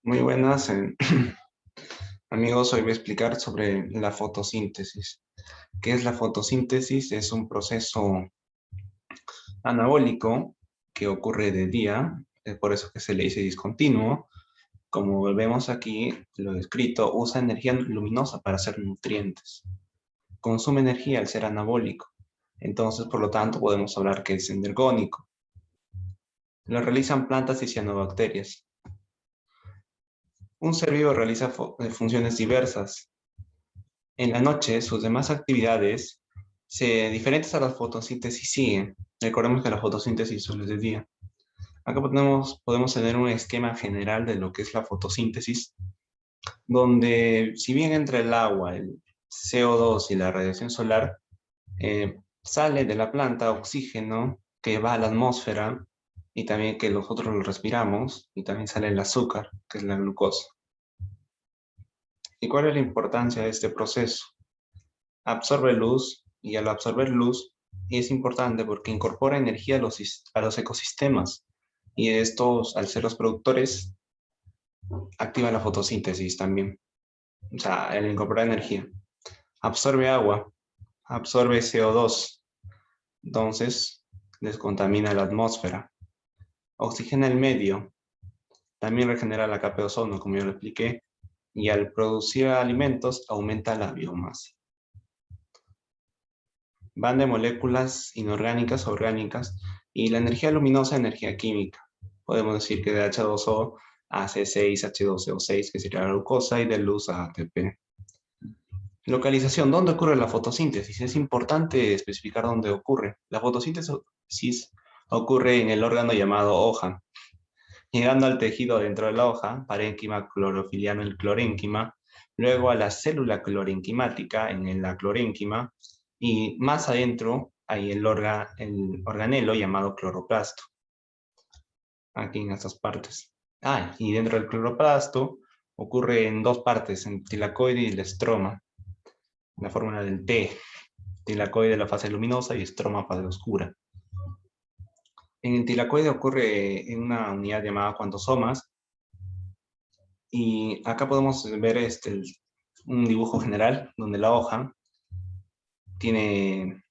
Muy buenas, amigos. Hoy voy a explicar sobre la fotosíntesis. ¿Qué es la fotosíntesis? Es un proceso anabólico que ocurre de día, es por eso que se le dice discontinuo. Como vemos aquí, lo descrito, usa energía luminosa para hacer nutrientes. Consume energía al ser anabólico. Entonces, por lo tanto, podemos hablar que es energónico. Lo realizan plantas y cianobacterias. Un ser vivo realiza funciones diversas. En la noche, sus demás actividades, diferentes a la fotosíntesis, siguen. Recordemos que la fotosíntesis solo es de día. Acá podemos tener un esquema general de lo que es la fotosíntesis, donde si bien entre el agua, el CO2 y la radiación solar, sale de la planta oxígeno que va a la atmósfera y también que nosotros lo respiramos, y también sale el azúcar, que es la glucosa. ¿Y cuál es la importancia de este proceso? Absorbe luz, y al absorber luz es importante porque incorpora energía a los ecosistemas, y estos, al ser los productores, activan la fotosíntesis también, o sea, el incorporar energía. Absorbe agua, absorbe CO2, entonces descontamina la atmósfera. Oxigena el medio, también regenera la capa de ozono, como yo lo expliqué, y al producir alimentos aumenta la biomasa. Van de moléculas inorgánicas a orgánicas, y la energía luminosa, energía química. Podemos decir que de H2O a C6H12O6, que sería la glucosa, y de luz a ATP. Localización. ¿Dónde ocurre la fotosíntesis? Es importante especificar dónde ocurre. La fotosíntesis ocurre en el órgano llamado hoja, llegando al tejido dentro de la hoja, parénquima, clorofiliano, el clorénquima, luego a la célula clorenquimática en la clorénquima, y más adentro hay el organelo llamado cloroplasto, aquí en estas partes. Y dentro del cloroplasto ocurre en dos partes, en tilacoide y el estroma, la fórmula del T, tilacoide la fase luminosa y estroma fase oscura. En el tilacoide ocurre en una unidad llamada cuantosomas, y acá podemos ver un dibujo general donde la hoja tiene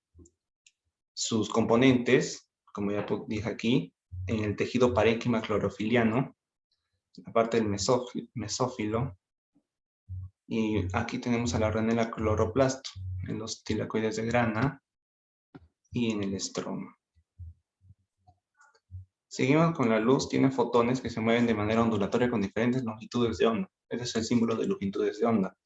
sus componentes, como ya dije aquí, en el tejido parénquima clorofiliano, la parte del mesófilo, y aquí tenemos a la organela cloroplasto, en los tilacoides de grana y en el estroma. Seguimos con la luz. Tiene fotones que se mueven de manera ondulatoria con diferentes longitudes de onda. Ese es el símbolo de longitudes de onda.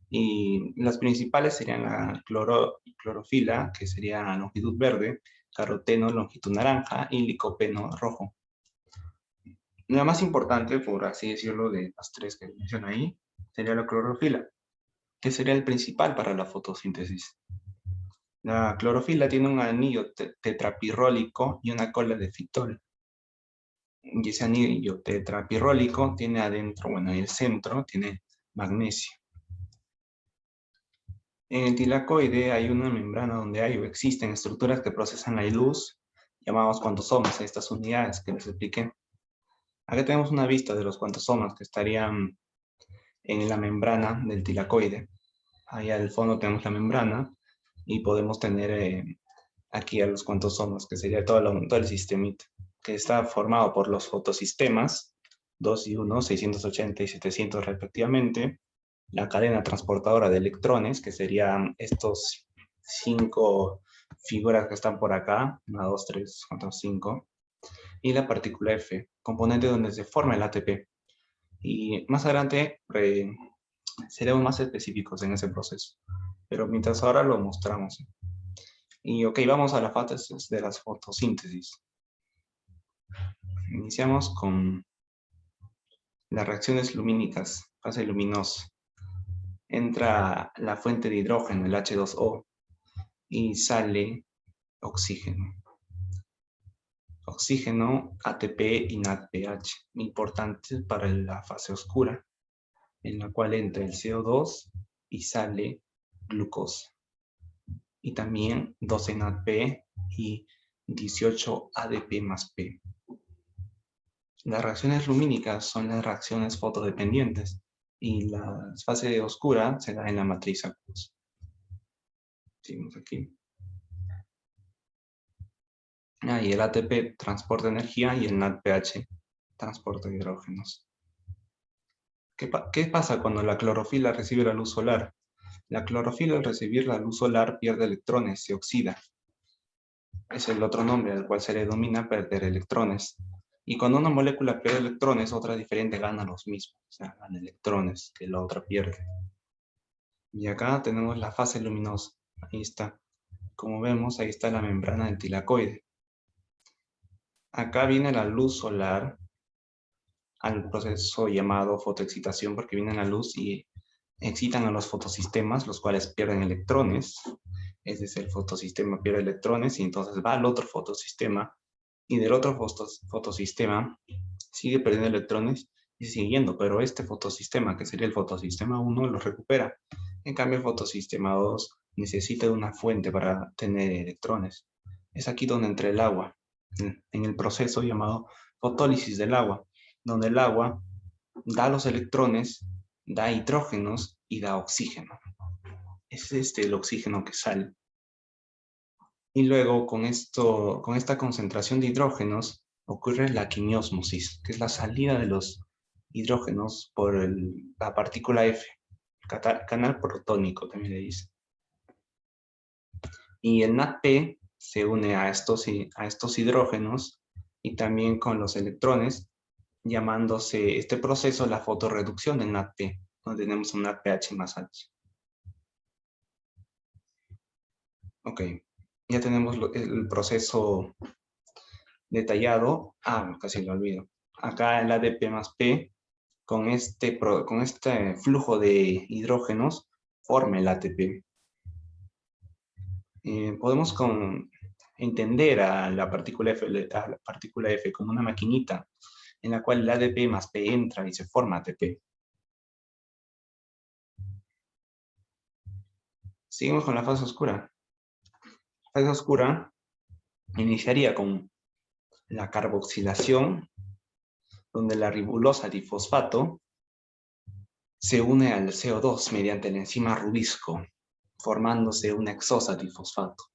Y las principales serían la clorofila, que sería longitud verde, caroteno, longitud naranja, y licopeno, rojo. La más importante, por así decirlo, de las tres que menciono ahí, sería la clorofila, que sería el principal para la fotosíntesis. La clorofila tiene un anillo tetrapirrólico y una cola de fitol. Y ese anillo tetrapirrólico tiene adentro, bueno, en el centro, tiene magnesio. En el tilacoide hay una membrana donde hay o existen estructuras que procesan la luz, llamados cuantosomas, estas unidades que les expliqué. Acá tenemos una vista de los cuantosomas que estarían en la membrana del tilacoide. Ahí al fondo tenemos la membrana, y podemos tener aquí a los cuantosomas, que sería todo el sistemita, que está formado por los fotosistemas, 2 y 1, 680 y 700 respectivamente, la cadena transportadora de electrones, que serían estos 5 figuras que están por acá, 1, 2, 3, 4, 5, y la partícula F, componente donde se forma el ATP. Y más adelante seremos más específicos en ese proceso, pero mientras ahora lo mostramos. Y ok, vamos a la fase de las fotosíntesis. Iniciamos con las reacciones lumínicas, fase luminosa. Entra la fuente de hidrógeno, el H2O, y sale oxígeno. Oxígeno, ATP y NADPH, importantes para la fase oscura, en la cual entra el CO2 y sale glucosa. Y también 12 NADP y 18 ADP más P. Las reacciones lumínicas son las reacciones fotodependientes y la fase oscura se da en la matriz acuosa. Seguimos aquí. Y el ATP transporta energía y el NADPH transporta hidrógenos. ¿Qué pasa cuando la clorofila recibe la luz solar? La clorofila al recibir la luz solar pierde electrones, se oxida. Es el otro nombre al cual se le denomina perder electrones. Y cuando una molécula pierde electrones, otra diferente gana los mismos. O sea, gana electrones que la otra pierde. Y acá tenemos la fase luminosa. Ahí está. Como vemos, ahí está la membrana del tilacoide. Acá viene la luz solar al proceso llamado fotoexcitación, porque viene la luz y excitan a los fotosistemas, los cuales pierden electrones. Es decir, el fotosistema pierde electrones y entonces va al otro fotosistema y del otro fotosistema sigue perdiendo electrones y sigue yendo, pero este fotosistema, que sería el fotosistema 1, lo recupera. En cambio, el fotosistema 2 necesita de una fuente para tener electrones. Es aquí donde entra el agua, en el proceso llamado fotólisis del agua, donde el agua da los electrones, da hidrógenos y da oxígeno. Es el oxígeno que sale. Y luego con esta concentración de hidrógenos ocurre la quimiósmosis, que es la salida de los hidrógenos por la partícula F, canal protónico también le dice. Y el NADP se une a estos hidrógenos y también con los electrones, llamándose este proceso la fotorreducción del NADP, donde tenemos un NADPH más alto. Ok, ya tenemos el proceso detallado. Casi lo olvido. Acá el ADP más P, con este flujo de hidrógenos, forma el ATP. Podemos entender a la partícula F como una maquinita en la cual el ADP más P entra y se forma ATP. Seguimos con la fase oscura. La fase oscura iniciaría con la carboxilación, donde la ribosa difosfato se une al CO2 mediante la enzima rubisco, formándose una hexosa difosfato.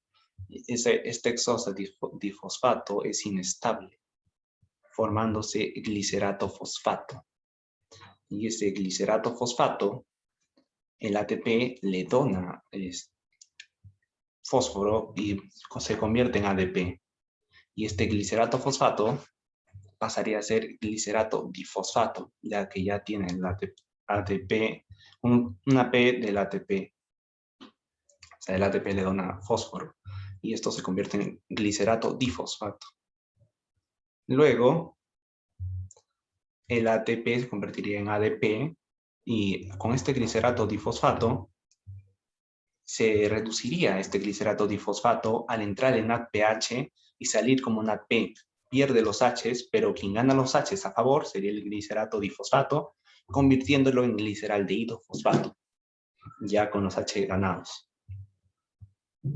Este hexosa difosfato es inestable, formándose glicerato fosfato. Y ese glicerato fosfato, el ATP le dona fósforo y se convierte en ADP. Y este glicerato fosfato pasaría a ser glicerato difosfato, ya que ya tiene el ATP, una P del ATP. O sea, el ATP le dona fósforo y esto se convierte en glicerato difosfato. Luego, el ATP se convertiría en ADP y con este glicerato difosfato se reduciría este glicerato difosfato al entrar en NADPH y salir como NADP. Pierde los H's, pero quien gana los H's a favor sería el glicerato difosfato, convirtiéndolo en gliceraldehído fosfato, ya con los H ganados.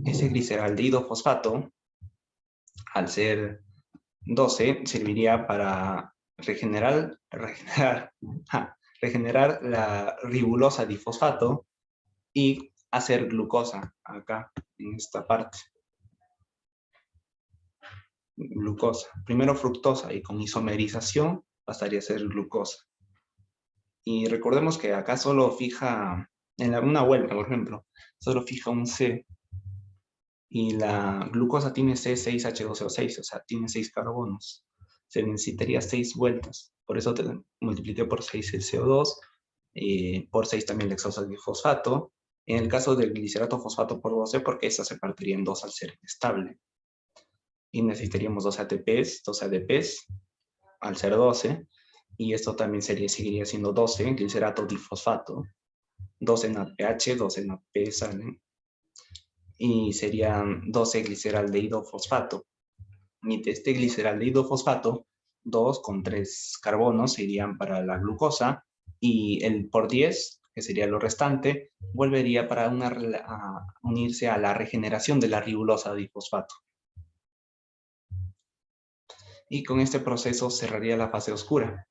Ese gliceraldehído fosfato, al ser 12, serviría para regenerar la ribulosa difosfato y hacer glucosa acá, en esta parte. Glucosa. Primero fructosa y con isomerización pasaría a ser glucosa. Y recordemos que acá solo fija, en una vuelta, por ejemplo, solo fija un C. Y la glucosa tiene C6H12O6, o sea, tiene 6 carbonos. Se necesitaría 6 vueltas. Por eso te multipliqué por 6 el CO2, por 6 también el hexosafosfato. En el caso del glicerato fosfato por 12, porque esta se partiría en 2 al ser inestable. Y necesitaríamos 2 ATPs, 2 ADPs, al ser 12. Y esto también seguiría siendo 12, glicerato difosfato. 12 NADPH, 12 NADP salen. Y serían 12 gliceraldehído fosfato. Y de este gliceraldehído fosfato, 2 con 3 carbonos se irían para la glucosa y el por 10, que sería lo restante, volvería para unirse a la regeneración de la ribulosa difosfato. y con este proceso cerraría la fase oscura.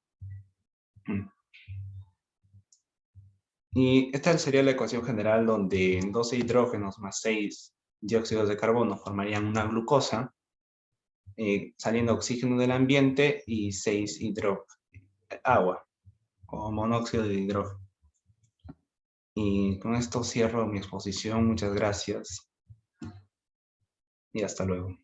Y esta sería la ecuación general donde 12 hidrógenos más 6 dióxidos de carbono formarían una glucosa, saliendo oxígeno del ambiente y 6 agua o monóxido de hidrógeno. Y con esto cierro mi exposición. Muchas gracias y hasta luego.